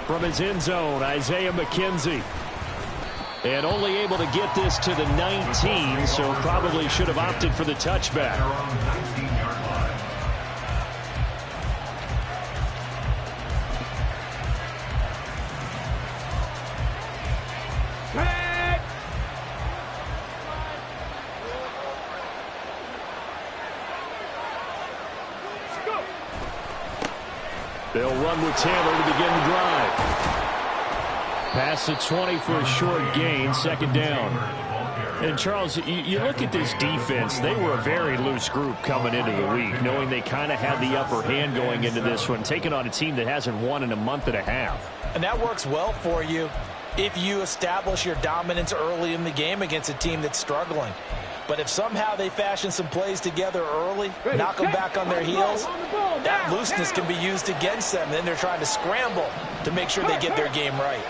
From his end zone, Isaiah McKenzie. And only able to get this to the 19, so probably should have opted for the touchback. They'll run with Taylor to begin the drive. Past the 20 for a short gain, second down. And, Charles, you look at this defense, they were a very loose group coming into the week, knowing they kind of had the upper hand going into this one, taking on a team that hasn't won in a month and a half. And that works well for you if you establish your dominance early in the game against a team that's struggling. But if somehow they fashion some plays together early, knock them back on their heels, that looseness can be used against them. Then they're trying to scramble to make sure they get their game right.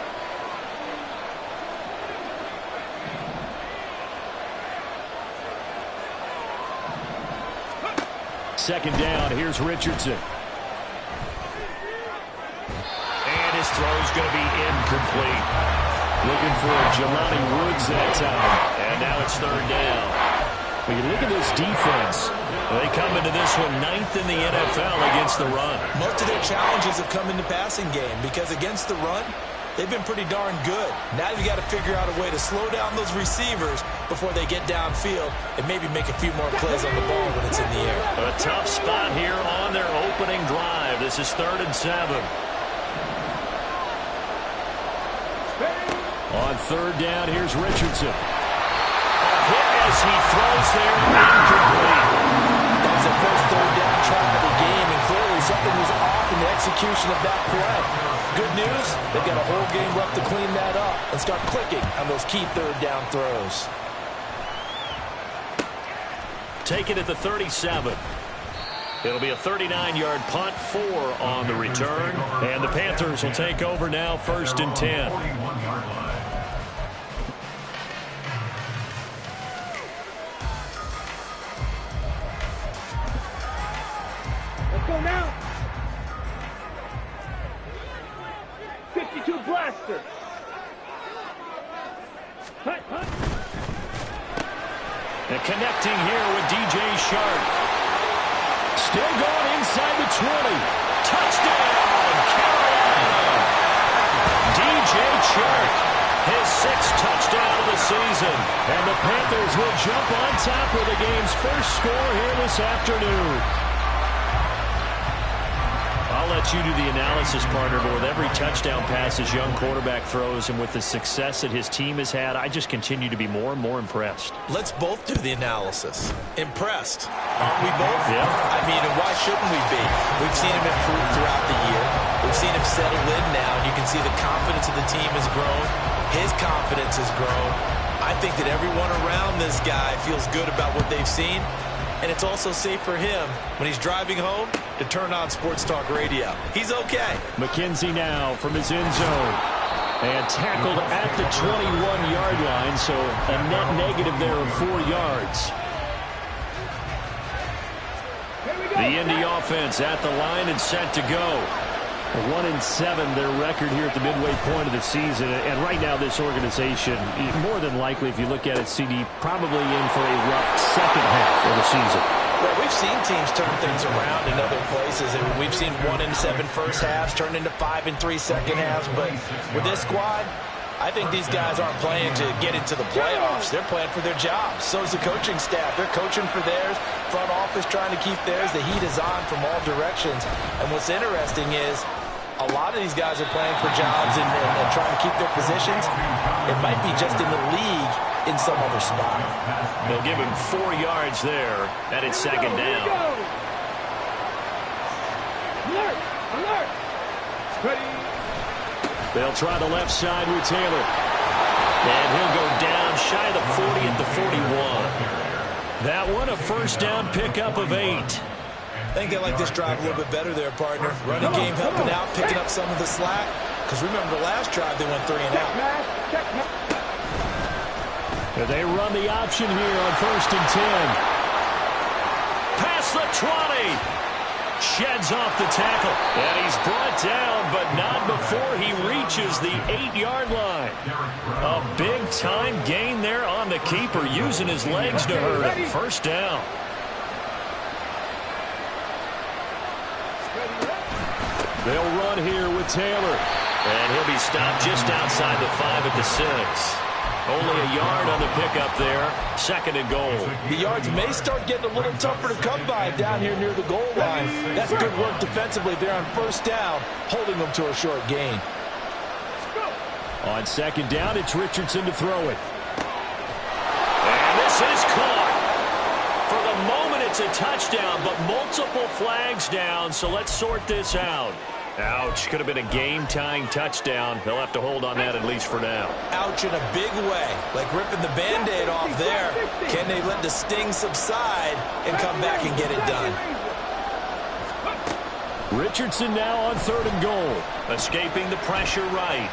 Second down, here's Richardson. And his throw's going to be incomplete. Looking for Jelani Woods that time. And now it's third down. When you look at this defense, they come into this one 9th in the NFL against the run. Most of their challenges have come in the passing game because against the run, they've been pretty darn good. Now you've got to figure out a way to slow down those receivers before they get downfield and maybe make a few more plays on the ball when it's in the air. A tough spot here on their opening drive. This is 3rd and 7. On 3rd down, here's Richardson. Hit as he throws there, incomplete. That was the first 3rd down try of the game, and clearly something was off in the execution of that play. Good news, they've got a whole game left to clean that up and start clicking on those key 3rd down throws. Take it at the 37. It'll be a 39-yard punt, 4 on the return, and the Panthers will take over now, 1st and 10. Go now. 52 blaster. Hut, hut. And connecting here with DJ Shark. Still going inside the 20. Touchdown, Carolina. DJ Shark, his 6th touchdown of the season. And the Panthers will jump on top of the game's first score here this afternoon. I'll let you do the analysis, partner, but with every touchdown pass his young quarterback throws and with the success that his team has had, I just continue to be more and more impressed. Let's both do the analysis. Impressed. Aren't we both? Yeah. I mean, and why shouldn't we be? We've seen him improve throughout the year. We've seen him settle in now, and you can see the confidence of the team has grown. His confidence has grown. I think that everyone around this guy feels good about what they've seen. And it's also safe for him when he's driving home to turn on Sports Talk Radio. He's okay. McKenzie now from his end zone. And tackled at the 21-yard line, so a net negative there of 4 yards. The Indy offense at the line and set to go. 1-7 their record here at the midway point of the season. And right now this organization, more than likely, if you look at it, CD, probably in for a rough second half of the season. Well, we've seen teams turn things around in other places. And we've seen 1-7 first halves turn into 5-3 second halves. But with this squad, I think these guys aren't playing to get into the playoffs. They're playing for their jobs. So is the coaching staff. They're coaching for theirs. Front office trying to keep theirs. The heat is on from all directions. And what's interesting is a lot of these guys are playing for jobs and trying to keep their positions. It might be just in the league in some other spot. They'll give him 4 yards there, and it's second down. Alert! Alert! Ready? They'll try the left side with Taylor. And he'll go down shy of the 40 at the 41. That one a first down pickup of 8. I think they like this drive a little bit better there, partner. Running game helping out, picking up some of the slack. Because remember the last drive, they went 3 and out. They run the option here on 1st and 10. Past the 20. Sheds off the tackle. And he's brought down, but not before he reaches the 8-yard line. A big-time gain there on the keeper, using his legs to hurt him. First down. They'll run here with Taylor. And he'll be stopped just outside the 5 at the 6. Only a yard on the pickup there. Second and goal. The yards may start getting a little tougher to come by down here near the goal line. That's good work defensively there on first down, holding them to a short gain. On second down, it's Richardson to throw it. And this is caught. For the moment, it's a touchdown, but multiple flags down, so let's sort this out. Ouch. Could have been a game-tying touchdown. They'll have to hold on that at least for now. Ouch in a big way. Like ripping the Band-Aid off there. Can they let the sting subside and come back and get it done? Richardson now on third and goal. Escaping the pressure right.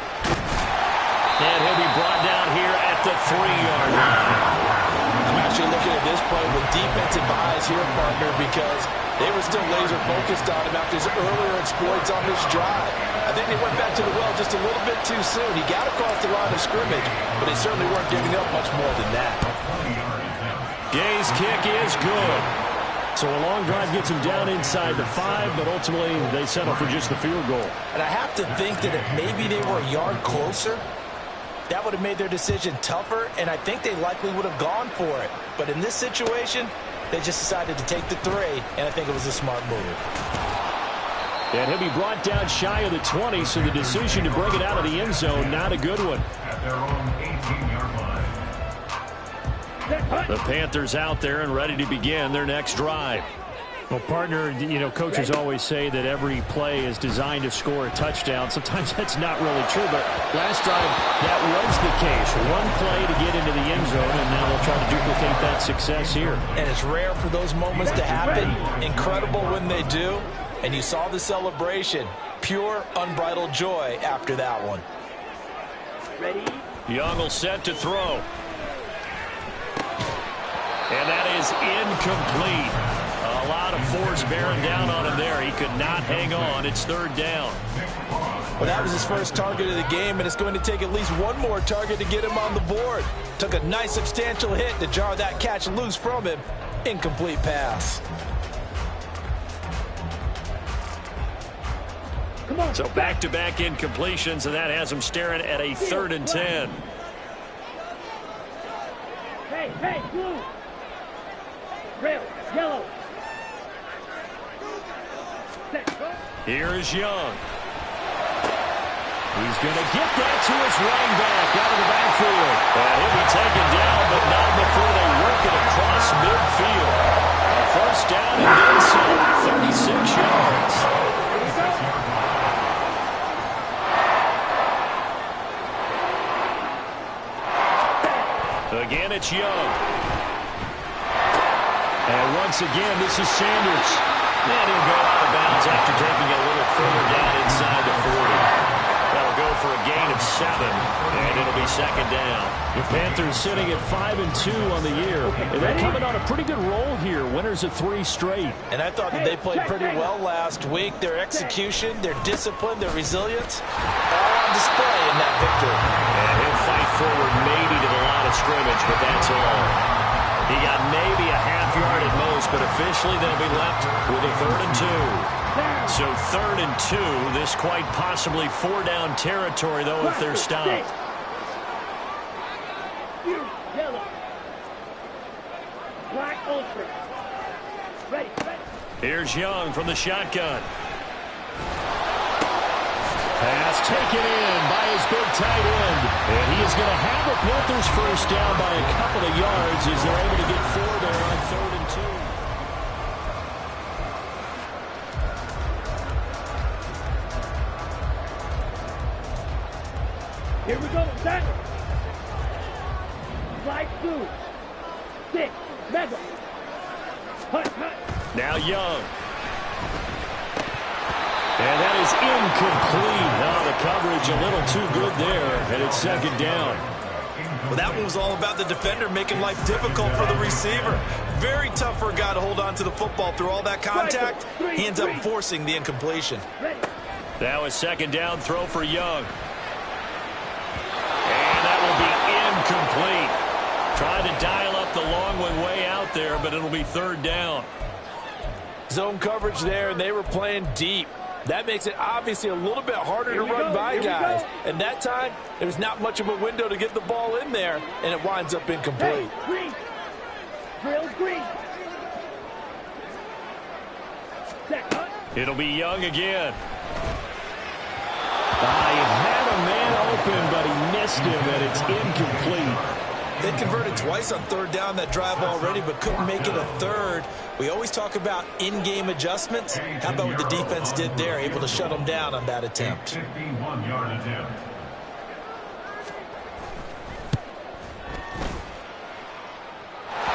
And he'll be brought down here at the 3-yard line. I'm actually looking at this play with defensive eyes here, partner, because they were still laser-focused on him after his earlier exploits on this drive. I think they went back to the well just a little bit too soon. He got across the line of scrimmage, but they certainly weren't giving up much more than that. Gay's kick is good. So a long drive gets him down inside the 5, but ultimately they settle for just the field goal. And I have to think that if maybe they were a yard closer, that would have made their decision tougher, and I think they likely would have gone for it. But in this situation, they just decided to take the 3, and I think it was a smart move. And he'll be brought down shy of the 20, so the decision to bring it out of the end zone, not a good one. At their own 18-yard line. The Panthers out there and ready to begin their next drive. Well, partner, you know, coaches always say that every play is designed to score a touchdown. Sometimes that's not really true, but last drive that was the case. One play to get into the end zone, and now they'll try to duplicate that success here. And it's rare for those moments to happen. Incredible when they do. And you saw the celebration. Pure, unbridled joy after that one. Ready? Young will set to throw. And that is incomplete. A lot of force bearing down on him there. He could not hang on. It's third down. Well, that was his first target of the game, and it's going to take at least one more target to get him on the board. Took a nice substantial hit to jar that catch loose from him. Incomplete pass. Come on. So back-to-back incompletions, and that has him staring at a 3rd and 10. Hey, blue. Red, yellow. Here is Young. He's going to get that to his running back out of the backfield. And he'll be taken down, but not before they work it across midfield. A first down and then some, 36 yards. Again, it's Young. And once again, this is Sanders. And he'll go out of bounds after taking a little further down inside the 40. That'll go for a gain of 7, and it'll be second down. The Panthers sitting at 5-2 on the year. And they're coming on a pretty good roll here. Winners of 3 straight. And I thought that they played pretty well last week. Their execution, their discipline, their resilience, all on display in that victory. And he'll fight forward maybe to the line of scrimmage, but that's all. He got maybe a half yard at most, but officially they'll be left with a 3rd and 2. So 3rd and 2, this quite possibly 4-down territory, though, if they're stopped. Yellow. Black ultra. Ready. Here's Young from the shotgun. Pass taken in by his big tight end. And he is going to have a Panthers first down by a couple of yards as they're able to get 4 there on 3rd and 2. Here we go. Set. Fly through. 6. Mega. Hut. Now Young. And that is incomplete. Now the coverage a little too good there, and it's second down. Well, that one was all about the defender making life difficult for the receiver. Very tough for a guy to hold on to the football through all that contact. He ends up forcing the incompletion. That was second down throw for Young. Trying to dial up the long way out there, but it'll be third down. Zone coverage there, and they were playing deep. That makes it obviously a little bit harder to run by guys. And that time, there's not much of a window to get the ball in there, and it winds up incomplete. Hey, green. Drill green. Second. It'll be Young again. He had a man open, but he missed him, and it's incomplete. They converted twice on third down that drive already, but couldn't make it a third. We always talk about in-game adjustments. How about what the defense did there, able to shut them down on that attempt? 51-yard attempt.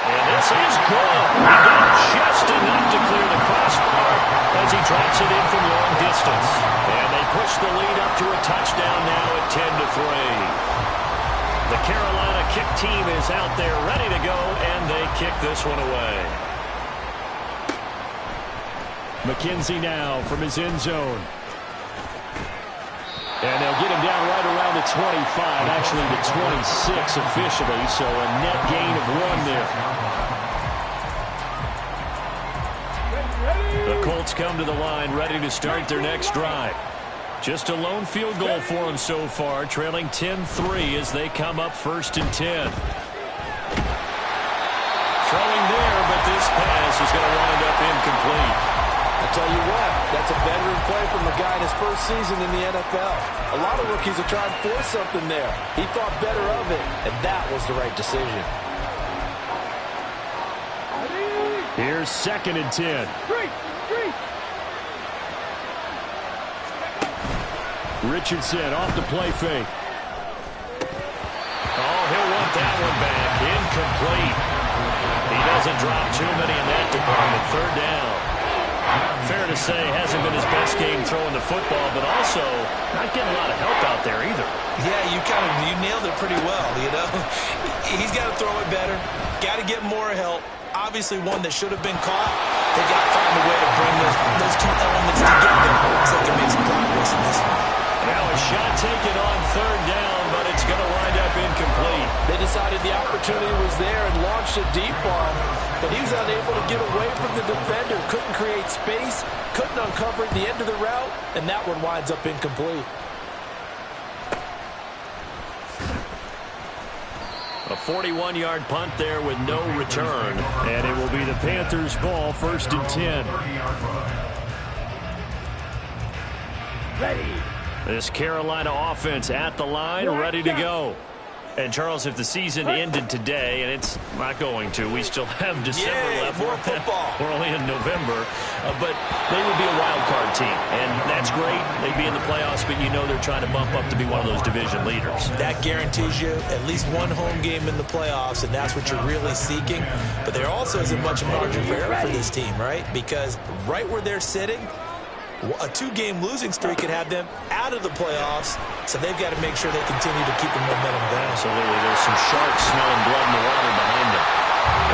And this is good. He got just enough to clear the crossbar as he drops it in from long distance. And they push the lead up to a touchdown now at 10-3. The Carolina kick team is out there ready to go, and they kick this one away. McKenzie now from his end zone. And they'll get him down right around the 25, actually the 26 officially, so a net gain of 1 there. The Colts come to the line ready to start their next drive. Just a lone field goal for them so far, trailing 10-3 as they come up 1st and 10. Throwing there, but this pass is going to wind up incomplete. I'll tell you what, that's a veteran play from a guy in his first season in the NFL. A lot of rookies are trying to force something there. He thought better of it, and that was the right decision. Here's 2nd and 10. Richardson off the play fake. Oh, he'll want that one back. Incomplete. He doesn't drop too many in that department. 3rd down. Fair to say, hasn't been his best game throwing the football, but also not getting a lot of help out there either. Yeah, you nailed it pretty well, you know. He's got to throw it better. Got to get more help. Obviously one that should have been caught. They got to find a way to bring those two elements together so they can make some progress in this one. Now a shot taken on 3rd down, but it's going to wind up incomplete. They decided the opportunity was there and launched a deep ball, but he was unable to get away from the defender. Couldn't create space, couldn't uncover the end of the route, and that one winds up incomplete. A 41-yard punt there with no return, and it will be the Panthers' ball, 1st and 10. Ready. This Carolina offense at the line, ready to go. And, Charles, if the season ended today, and it's not going to, we still have December left. More football. We're only in November. But they would be a wild card team, and that's great. They'd be in the playoffs, but you know they're trying to bump up to be one of those division leaders. That guarantees you at least one home game in the playoffs, and that's what you're really seeking. But there also isn't much margin for error for this team, right? Because right where they're sitting, a 2-game losing streak could have them out of the playoffs, so they've got to make sure they continue to keep the momentum going. Absolutely. There's some sharks smelling blood in the water behind them.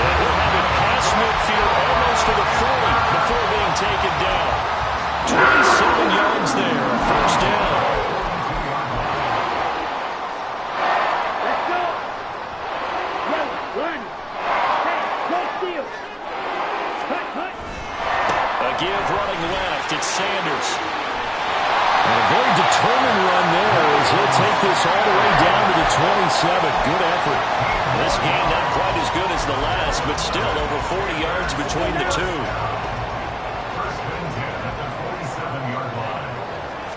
And he'll have it past midfield almost to the 40 before being taken down. 27 yards there, 1st down. Let's go. Run. Run. Hey, go steal. Cut. A give running left. It's Sanders. And a very determined run there as he'll take this all the way down to the 27. Good effort. This game not quite as good as the last, but still over 40 yards between the two.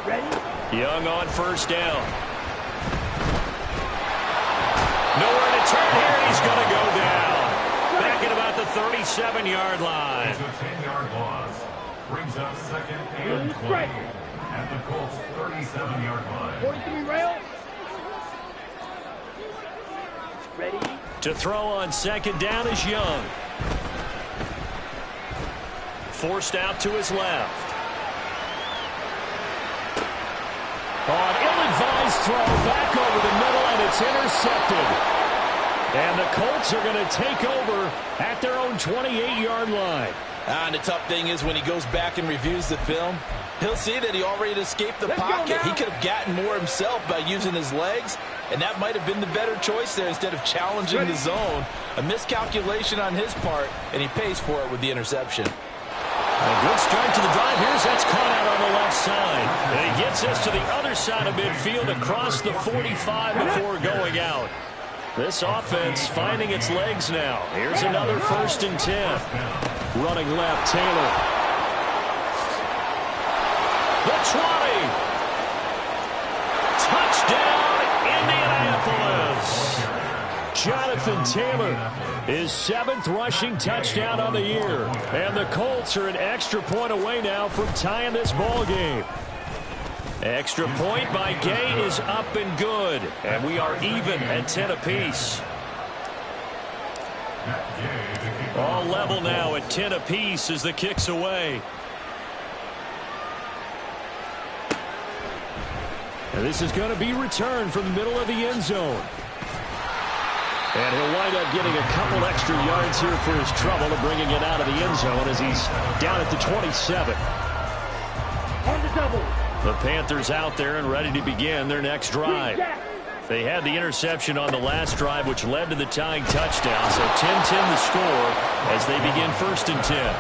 Ready. Young on 1st down. Nowhere to turn here. He's going to go down. Back at about the 37-yard line. 10-yard loss. Brings up 2nd and 20 at the Colts 37-yard line. 43 rail. Ready. To throw on 2nd down is Young. Forced out to his left. On ill-advised throw back over the middle, and it's intercepted. And the Colts are going to take over at their own 28-yard line. And the tough thing is when he goes back and reviews the film, he'll see that he already escaped the pocket. He could have gotten more himself by using his legs, and that might have been the better choice there instead of challenging the zone. A miscalculation on his part, and he pays for it with the interception. A good start to the drive. Here's that's caught out on the left side. And he gets us to the other side of midfield across the 45 before going out. This offense finding its legs now. Here's another 1st and 10. Running left, Taylor. The 20. Touchdown, Indianapolis. Jonathan Taylor, his 7th rushing touchdown on the year. And the Colts are an extra point away now from tying this ball game. Extra point by Gay is up and good. And we are even at 10 apiece. All level now at 10 apiece as the kick's away. And this is going to be returned from the middle of the end zone. And he'll wind up getting a couple extra yards here for his trouble and bringing it out of the end zone as he's down at the 27. On the double. The Panthers out there and ready to begin their next drive. They had the interception on the last drive, which led to the tying touchdown. So 10-10 the score as they begin 1st and 10.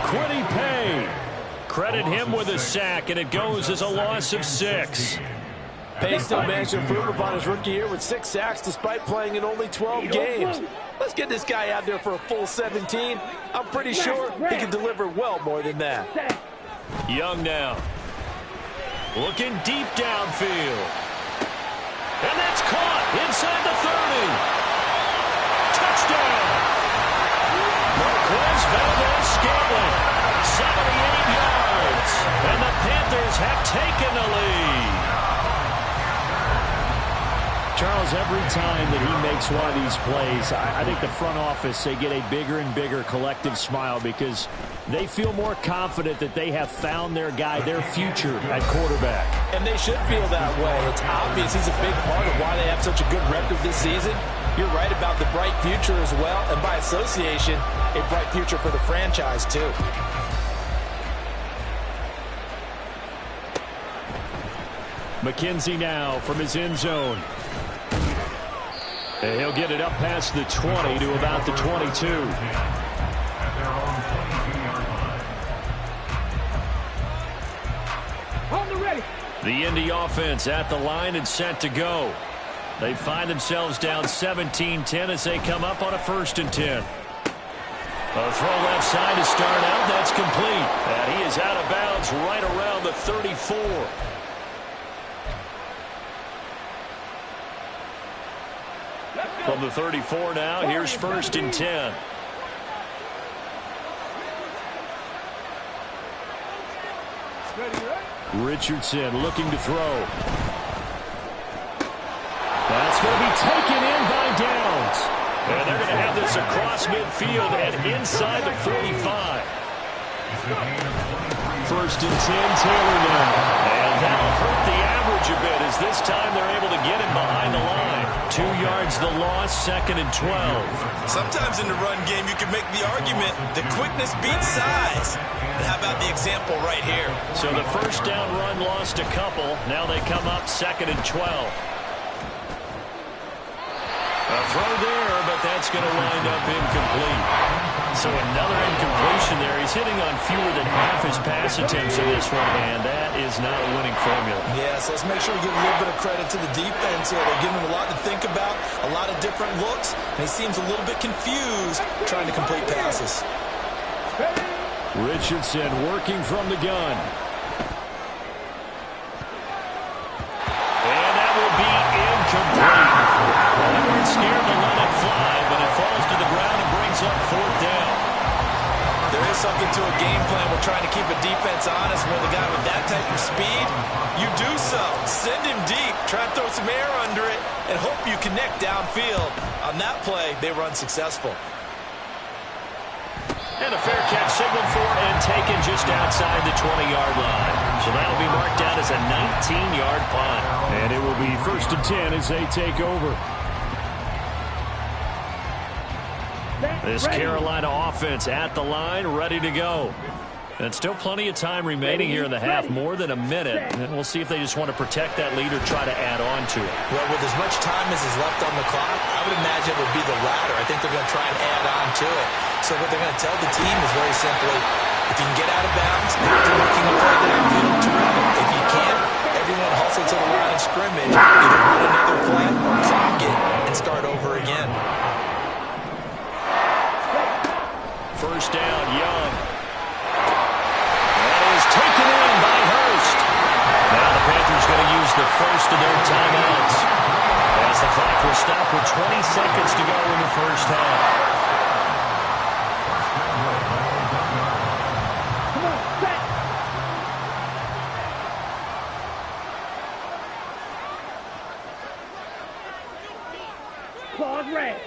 Quiddy Pay. Credit him with a sack, and it goes as a loss of 6. Pay still managed to improve upon his rookie year with 6 sacks despite playing in only 12 games. Let's get this guy out there for a full 17. I'm pretty sure he can deliver well more than that. Young now. Looking deep downfield. And that's caught inside the 30. Touchdown. Marquez Valdez-Scantling. 78 yards. And the Panthers have taken the lead. Charles, every time that he makes one of these plays, I think the front office, they get a bigger and bigger collective smile because they feel more confident that they have found their guy, their future at quarterback. And they should feel that way. It's obvious he's a big part of why they have such a good record this season. You're right about the bright future as well, and by association, a bright future for the franchise too. McKenzie now from his end zone. And he'll get it up past the 20 to about the 22. On the ready. The Indy offense at the line and set to go. They find themselves down 17-10 as they come up on a 1st and 10. A throw left side to start out. That's complete. And he is out of bounds right around the 34. From the 34 now, here's 1st and 10. Richardson looking to throw. That's going to be taken in by Downs. And they're going to have this across midfield and inside the 45. 1st and 10, Taylor now. And that'll hurt the average a bit as this time they're able to get him behind the line. 2 yards the loss, 2nd and 12. Sometimes in the run game you can make the argument that quickness beats size. But how about the example right here? So the 1st down run lost a couple. Now they come up 2nd and 12. A throw there, but that's going to wind up incomplete. So another incompletion there. He's hitting on fewer than half his pass attempts in this one, and that is not a winning formula. Yes, let's make sure we give a little bit of credit to the defense here. They're giving him a lot to think about, a lot of different looks, and he seems a little bit confused trying to complete passes. Richardson working from the gun. And that will be incomplete. They weren't scared to let it fly, but it falls to the ground and brings up 4th down. There is something to a game plan. We're trying to keep a defense honest with a guy with that type of speed. You do so. Send him deep. Try to throw some air under it and hope you connect downfield. On that play, they were unsuccessful. And a fair catch signaled for and taken just outside the 20-yard line. So that'll be marked down as a 19-yard punt. And it will be 1st and 10 as they take over. This Carolina offense at the line, ready to go. And still plenty of time remaining here in the half, more than a minute. And we'll see if they just want to protect that lead or try to add on to it. Well, with as much time as is left on the clock, I would imagine it would be the latter. I think they're going to try and add on to it. So what they're going to tell the team is very simply, if you can get out of bounds after making a play downfield, terrific. If you can't, everyone hustle to the line of scrimmage, either run another play or clock it and start over again. First down, Young. That is taken in by Hurst. Now the Panthers going to use the first of their timeouts as the clock will stop with 20 seconds to go in the first half. Come on, set. Claws red.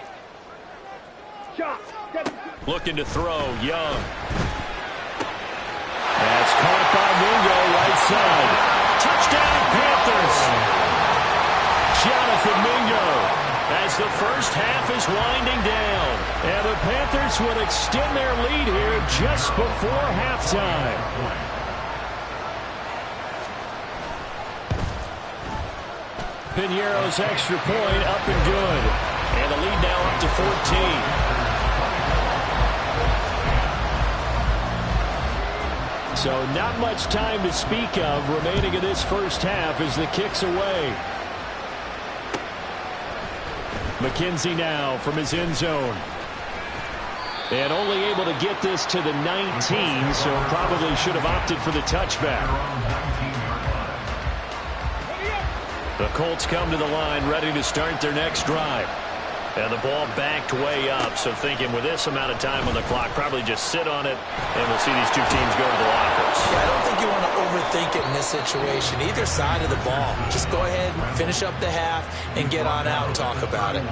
Chop. Looking to throw, Young. That's caught by Mingo, right side. Touchdown, Panthers. Jonathan Mingo, as the first half is winding down. And the Panthers will extend their lead here just before halftime. Piñeiro's extra point up and good. And the lead now up to 14. So not much time to speak of remaining in this first half as the kick's away. McKenzie now from his end zone. And only able to get this to the 19, so probably should have opted for the touchback. The Colts come to the line ready to start their next drive. And the ball backed way up, so thinking with this amount of time on the clock, probably just sit on it, and we'll see these two teams go to the lockers. Yeah, I don't think you want to overthink it in this situation. Either side of the ball. Just go ahead and finish up the half and get on out and talk about it.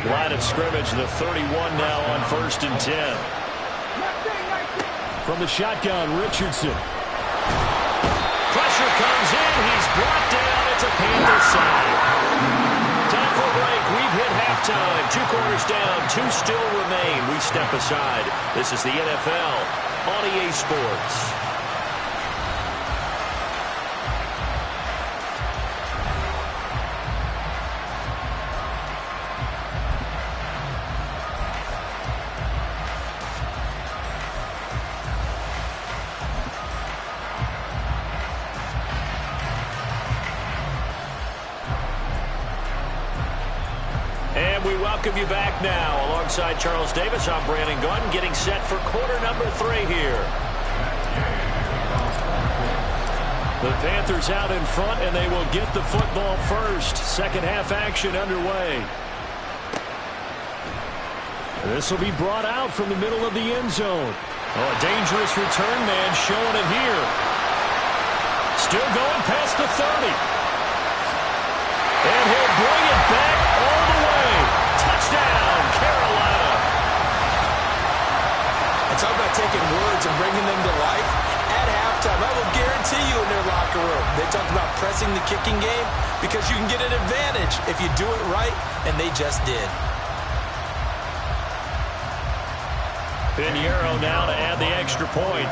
Line of scrimmage, the 31 now on 1st and 10. From the shotgun, Richardson. Pressure comes in. He's brought down. It's a Panthers side. Time for a break. We've hit halftime. 2 quarters down. 2 still remain. We step aside. This is the NFL on EA Sports. Welcome you back now. Alongside Charles Davis, I'm Brandon Gunn, getting set for quarter number 3 here. The Panthers out in front, and they will get the football first. Second half action underway. This will be brought out from the middle of the end zone. Oh, a dangerous return man showing it here. Still going past the 30. And he'll bring it back all the way. Touchdown, Carolina. And talk about taking words and bringing them to life. At halftime, I will guarantee you in their locker room, they talked about pressing the kicking game because you can get an advantage if you do it right, and they just did. Piñeiro now to add the extra point.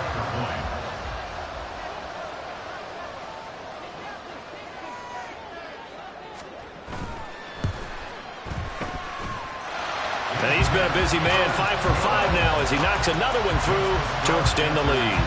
And he's been a busy man, 5 for 5 now as he knocks another one through to extend the lead.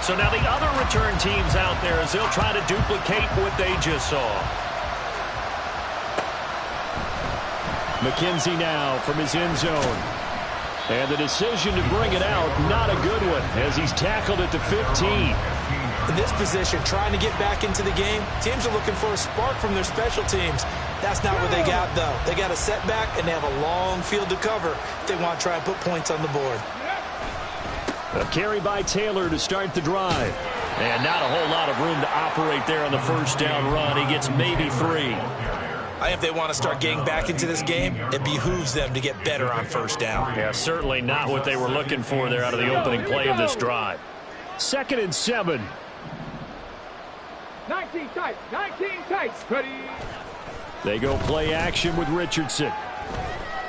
So now the other return teams out there as they'll try to duplicate what they just saw. McKenzie now from his end zone. And the decision to bring it out, not a good one, as he's tackled at the 15. In this position, trying to get back into the game, teams are looking for a spark from their special teams. That's not what they got, though. They got a setback, and they have a long field to cover if they want to try and put points on the board. A carry by Taylor to start the drive. And not a whole lot of room to operate there on the first down run. He gets maybe 3. I think if they want to start getting back into this game, it behooves them to get better on first down. Yeah, certainly not what they were looking for there out of the opening play of this drive. 2nd and 7. 19 tight. 19 tight. Ready. They go play action with Richardson.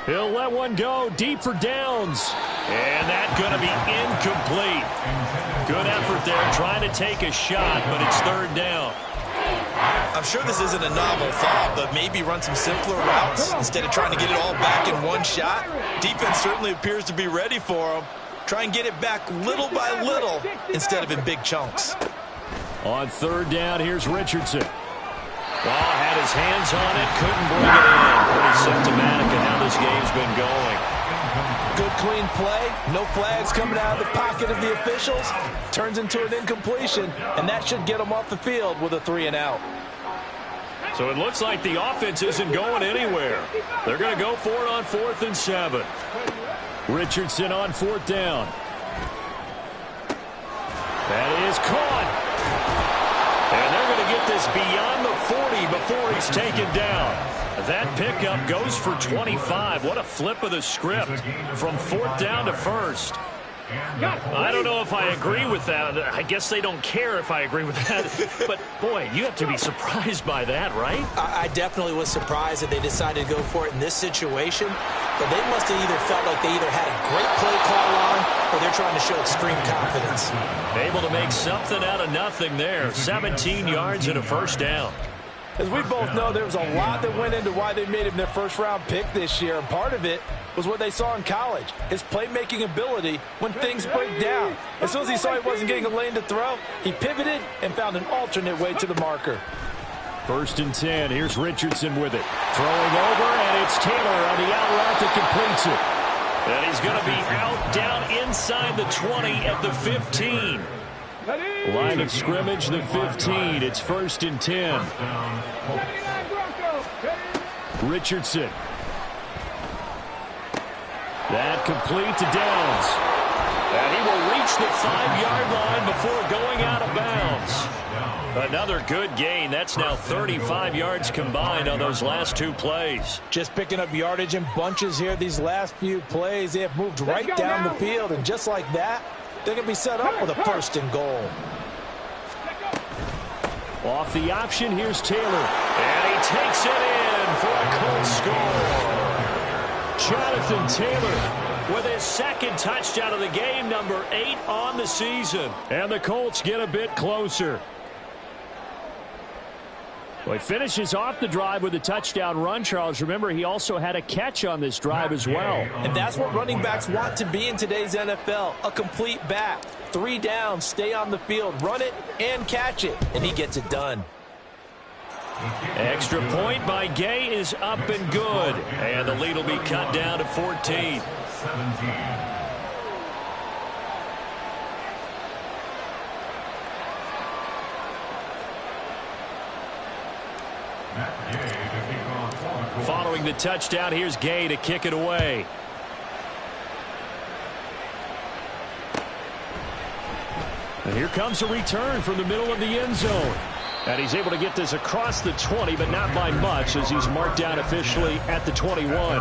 He'll let one go deep for downs. And that's going to be incomplete. Good effort there trying to take a shot, but it's 3rd down. I'm sure this isn't a novel thought, but maybe run some simpler routes instead of trying to get it all back in one shot. Defense certainly appears to be ready for them. Try and get it back little by little instead of in big chunks. On 3rd down, here's Richardson. Well, had his hands on it, couldn't bring it in. Pretty symptomatic of how this game's been going. Good clean play, no flags coming out of the pocket of the officials. Turns into an incompletion, and that should get them off the field with a 3 and out. So it looks like the offense isn't going anywhere. They're going to go for it on 4th and 7. Richardson on 4th down. That is caught. And they're going to get this beyond the 40 before he's taken down. That pickup goes for 25. What a flip of the script from 4th down to 1st. I don't know if I agree with that. I guess they don't care if I agree with that. But, boy, you have to be surprised by that, right? I definitely was surprised that they decided to go for it in this situation. But they must have either felt like they either had a great play call on or they're trying to show extreme confidence. Able to make something out of nothing there. 17 yards and a 1st down. As we both know, there was a lot that went into why they made him their first-round pick this year. And part of it was what they saw in college, his playmaking ability when things break down. As soon as he saw he wasn't getting a lane to throw, he pivoted and found an alternate way to the marker. 1st and 10. Here's Richardson with it. Throwing over, and it's Taylor on the out route that completes it. And he's going to be out down inside the 20 at the 15. Line of scrimmage, the 15. It's 1st and 10. Richardson. That complete to Downs. And he will reach the 5-yard line before going out of bounds. Another good gain. That's now 35 yards combined on those last 2 plays. Just picking up yardage in bunches here these last few plays. They have moved right down the field, and just like that, they're going to be set up with a 1st and goal. Off the option, here's Taylor. And he takes it in for a Colts score. Jonathan Taylor with his 2nd touchdown of the game, number 8 on the season. And the Colts get a bit closer. Well, he finishes off the drive with a touchdown run, Charles. Remember, he also had a catch on this drive as well. And that's what running backs want to be in today's NFL, a complete back. 3 downs, stay on the field, run it, and catch it. And he gets it done. Extra point by Gay is up and good. And the lead will be cut down to 14. 17. Following the touchdown, here's Gay to kick it away. And here comes a return from the middle of the end zone. And he's able to get this across the 20, but not by much, as he's marked down officially at the 21.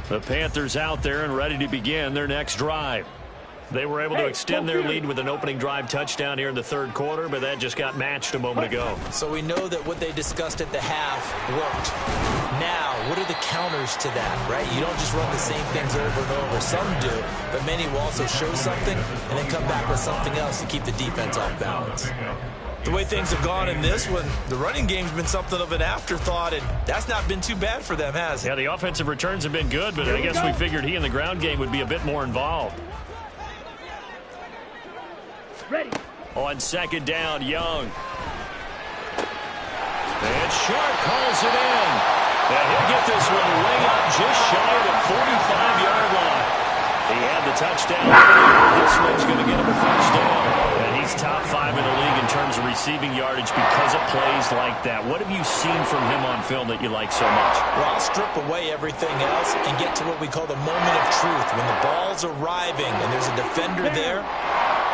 The Panthers out there and ready to begin their next drive. They were able to extend their lead with an opening drive touchdown here in the 3rd quarter, but that just got matched a moment ago. So we know that what they discussed at the half worked. Now, what are the counters to that, right? You don't just run the same things over and over. Some do, but many will also show something and then come back with something else to keep the defense off balance. The way things have gone in this one, the running game's been something of an afterthought, and that's not been too bad for them, has it? Yeah, the offensive returns have been good, but I guess we figured he in the ground game would be a bit more involved. Ready. On 2nd down, Young. And Sharp calls it in. And he'll get this one way up just shy of the 45-yard line. He had the touchdown. This one's going to get him a 1st down. And he He's top 5 in the league in terms of receiving yardage because of plays like that. What have you seen from him on film that you like so much? Well, I'll strip away everything else and get to what we call the moment of truth. When the ball's arriving and there's a defender there,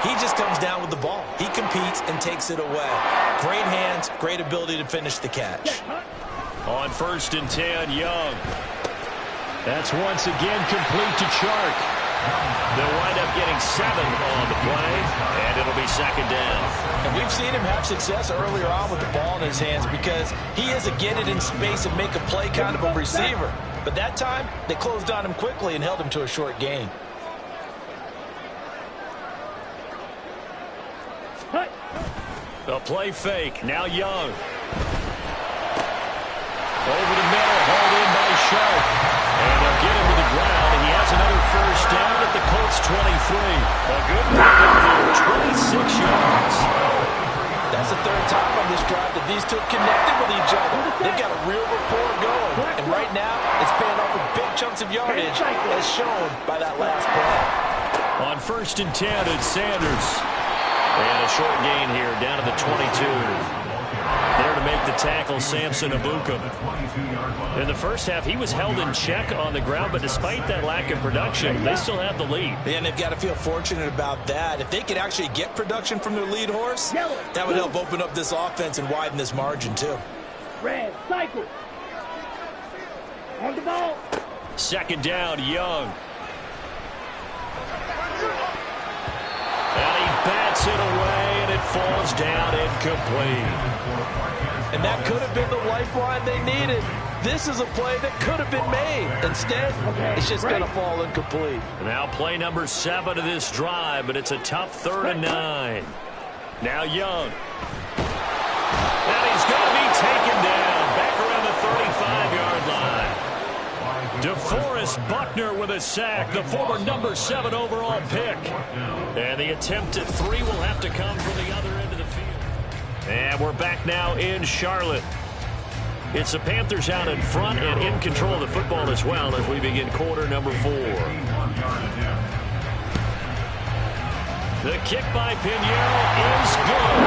he just comes down with the ball. He competes and takes it away. Great hands, great ability to finish the catch. On 1st and 10, Young. That's once again complete to Chark. They'll wind up getting 7 on the play, and it'll be 2nd down. And we've seen him have success earlier on with the ball in his hands because he is a get it in space and make a play kind of a receiver. But that time, they closed on him quickly and held him to a short gain. A play fake. Now Young. Over the middle, hauled in by Sharp. And they'll get him to the ground, and he has another 1st down at the Colts 23. A good pickup there, 26 yards. That's the 3rd time on this drive that these two connected with each other. They've got a real rapport going. And right now, it's paying off with big chunks of yardage, as shown by that last play. On 1st and 10, it's Sanders. And a short gain here, down to the 22. There to make the tackle, Samson Abukum. In the first half, he was held in check on the ground, but despite that lack of production, they still have the lead. And they've got to feel fortunate about that. If they could actually get production from their lead horse, that would help open up this offense and widen this margin, too. Red, cycle. On the ball. 2nd down, Young. And he bats it away, and it falls down incomplete. And that could have been the lifeline they needed. This is a play that could have been made. Instead, it's just going to fall incomplete. Now play number 7 of this drive, but it's a tough 3rd and 9. Now Young. And he's going to be taken down back around the 35-yard line. DeForest Buckner with a sack, the former number 7 overall pick. And the attempt at 3 will have to come from the other end of the field. And we're back now in Charlotte. It's the Panthers out in front and in control of the football as well as we begin quarter number 4. The kick by Pinheiro is good.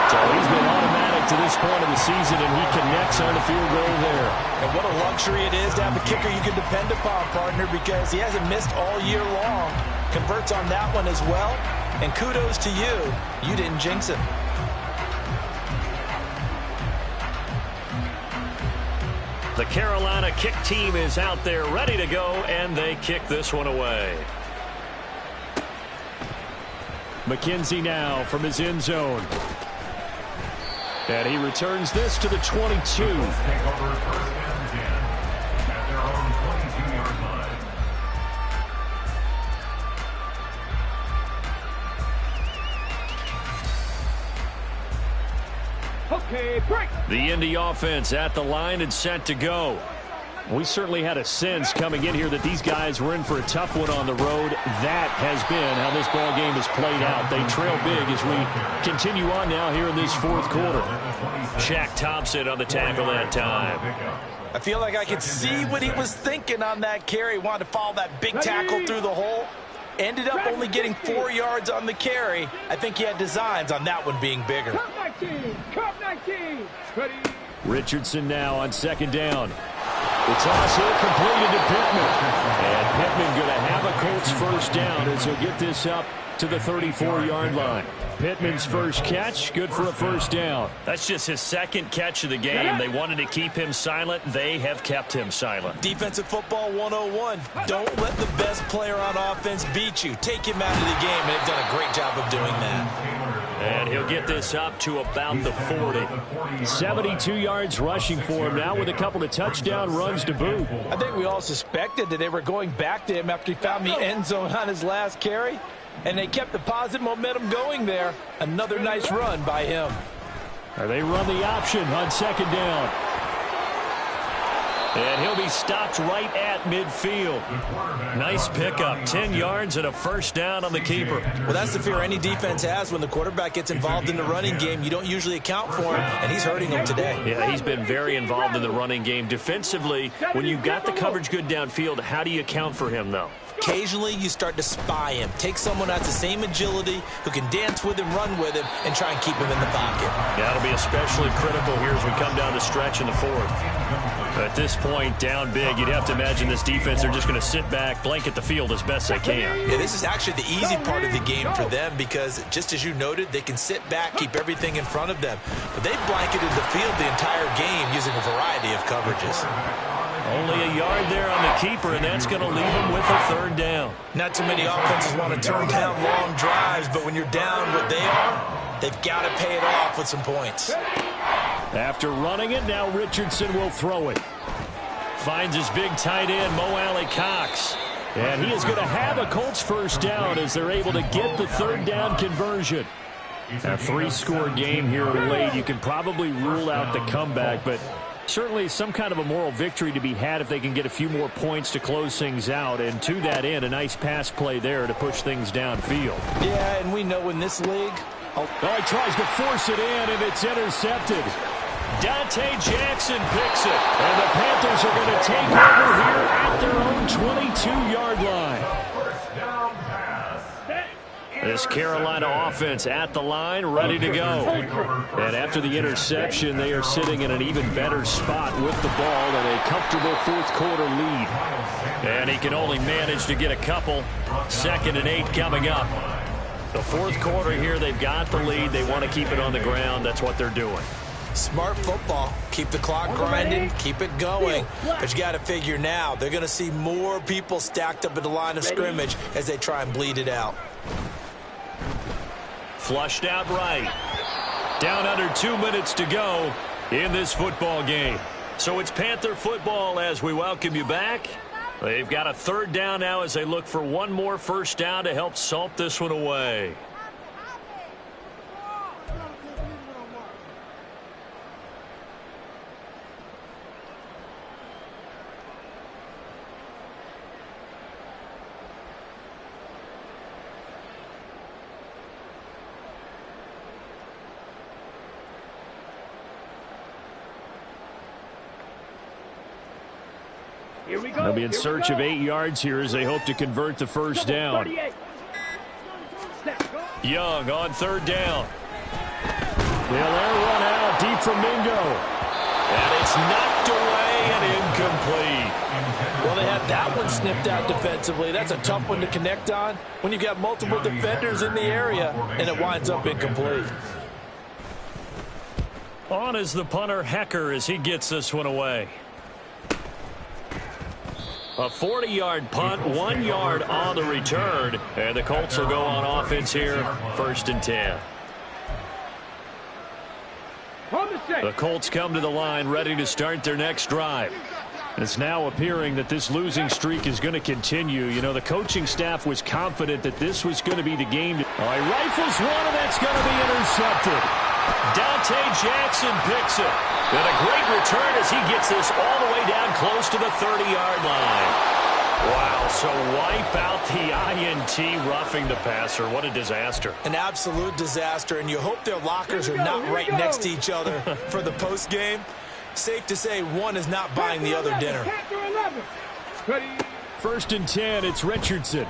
So he's been automatic to this point of the season, and he connects on the field goal there. And what a luxury it is to have a kicker you can depend upon, partner, because he hasn't missed all year long. Converts on that one as well. And kudos to you. You didn't jinx him. The Carolina kick team is out there ready to go, and they kick this one away. McKenzie now from his end zone. And he returns this to the 22. Okay, break. The Indy offense at the line and set to go. We certainly had a sense coming in here that these guys were in for a tough one on the road. That has been how this ball game has played out. They trail big as we continue on now here in this 4th quarter. Shaq Thompson on the tackle that time. I feel like I could see what he was thinking on that carry. Wanted to follow that big tackle through the hole. Ended up only getting 4 yards on the carry. I think he had designs on that one being bigger. Cup 19. Cup 19. Ready. Richardson now on 2nd down. The toss here completed to Pittman. And Pittman going to have a Colts 1st down as he'll get this up to the 34-yard line. Pittman's first catch, good for a 1st down. That's just his 2nd catch of the game. They wanted to keep him silent. They have kept him silent. Defensive football 101. Don't let the best player on offense beat you. Take him out of the game, and they've done a great job of doing that. And he'll get this up to about the 40. 72 yards rushing for him now with a couple of touchdown runs to boot. I think we all suspected that they were going back to him after he found the end zone on his last carry. And they kept the positive momentum going there. Another nice run by him. They run the option on 2nd down. And he'll be stopped right at midfield. Nice pickup. 10 yards and a 1st down on the keeper. Well, that's the fear any defense has when the quarterback gets involved in the running game. You don't usually account for him, and he's hurting them today. Yeah, he's been very involved in the running game. Defensively, when you've got the coverage good downfield, how do you account for him, though? Occasionally, you start to spy him. Take someone who has the same agility, who can dance with him, run with him, and try and keep him in the pocket. That'll be especially critical here as we come down the stretch in the fourth. At this point, down big, you'd have to imagine this defense, they're just going to sit back, blanket the field as best they can. Yeah, this is actually the easy part of the game for them because, just as you noted, they can sit back, keep everything in front of them. But they've blanketed the field the entire game using a variety of coverages. Only a yard there on the keeper, and that's going to leave them with a third down. Not too many offenses want to turn down long drives, but when you're down what they are, they've got to pay it off with some points. After running it, now Richardson will throw it. Finds his big tight end, Mo Alley-Cox. And he is going to have a Colts first down as they're able to get the third down conversion. A three-score game here late. You can probably rule out the comeback, but certainly some kind of a moral victory to be had if they can get a few more points to close things out. And to that end, a nice pass play there to push things downfield. Yeah, and we know in this league. Oh, he tries to force it in, and it's intercepted. Dante Jackson picks it. And the Panthers are going to take over here at their own 22-yard line. This Carolina offense at the line, ready to go. And after the interception, they are sitting in an even better spot with the ball and a comfortable fourth-quarter lead. And he can only manage to get a couple. 2nd and 8 coming up. The fourth quarter here, they've got the lead. They want to keep it on the ground. That's what they're doing. Smart football. Keep the clock grinding, keep it going. But you got to figure now, they're going to see more people stacked up at the line of scrimmage as they try and bleed it out. Flushed out right. Down under 2 minutes to go in this football game. So it's Panther football as we welcome you back. They've got a third down now as they look for one more first down to help salt this one away. They'll be in search of 8 yards here as they hope to convert the first down. Young on third down. They'll air one out deep from Mingo. And it's knocked away and incomplete. Well, they had that one snipped out defensively. That's a tough one to connect on when you've got multiple defenders in the area and it winds up incomplete. On is the punter, Hecker, as he gets this one away. A 40-yard punt, 1 yard on the return. And the Colts will go on offense here, 1st and 10. The Colts come to the line ready to start their next drive. It's now appearing that this losing streak is going to continue. You know, the coaching staff was confident that this was going to be the game. He rifles one, and that's going to be intercepted. Dante Jackson picks it. And a great return as he gets this all the way down close to the 30-yard line. Wow, so wipe out the INT, roughing the passer. What a disaster. An absolute disaster, and you hope their lockers are not right next to each other for the postgame. Safe to say one is not buying the other dinner. 1st and 10, it's Richardson.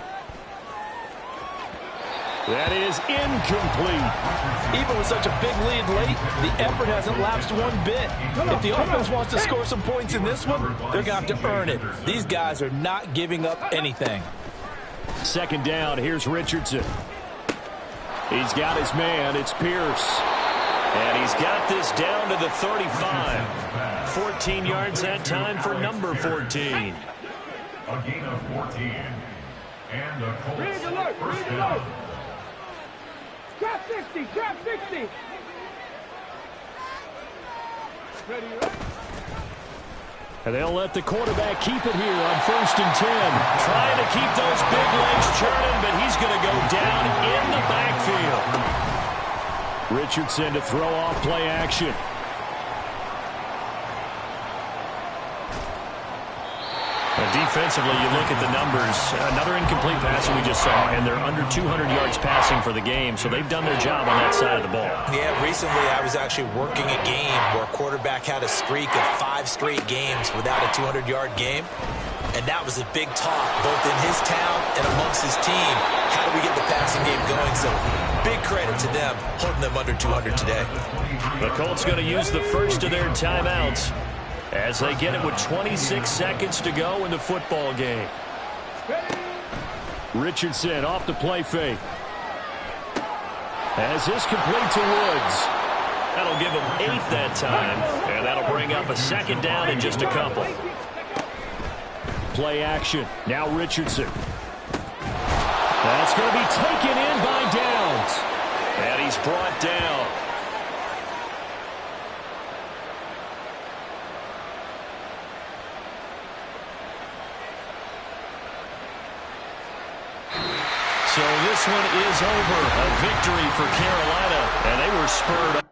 That is incomplete. Even with such a big lead late, the effort hasn't lapsed one bit. If the offense wants to score some points in this one, they're going to have to earn it. These guys are not giving up anything. 2nd down, here's Richardson. He's got his man, it's Pierce. And he's got this down to the 35. 14 yards that time for number 14. A gain of 14. And the Colts first down. Drop 60, drop 60. Ready, right? And they'll let the quarterback keep it here on 1st and 10. Trying to keep those big legs churning, but he's going to go down in the backfield. Richardson to throw off play action. Defensively, you look at the numbers. Another incomplete passer we just saw, and they're under 200 yards passing for the game, so they've done their job on that side of the ball. Yeah, recently I was actually working a game where a quarterback had a streak of 5 straight games without a 200-yard game. And that was a big talk, both in his town and amongst his team. How do we get the passing game going? So big credit to them, holding them under 200 today. The Colts going to use the first of their timeouts as they get it with 26 seconds to go in the football game. Richardson off the play fake. As this complete to Woods. That'll give him 8 that time, and that'll bring up a second down in just a couple. Play action. Now Richardson. That's going to be taken in by Downs. And he's brought down. So this one is over. A victory for Carolina, and they were spurred up.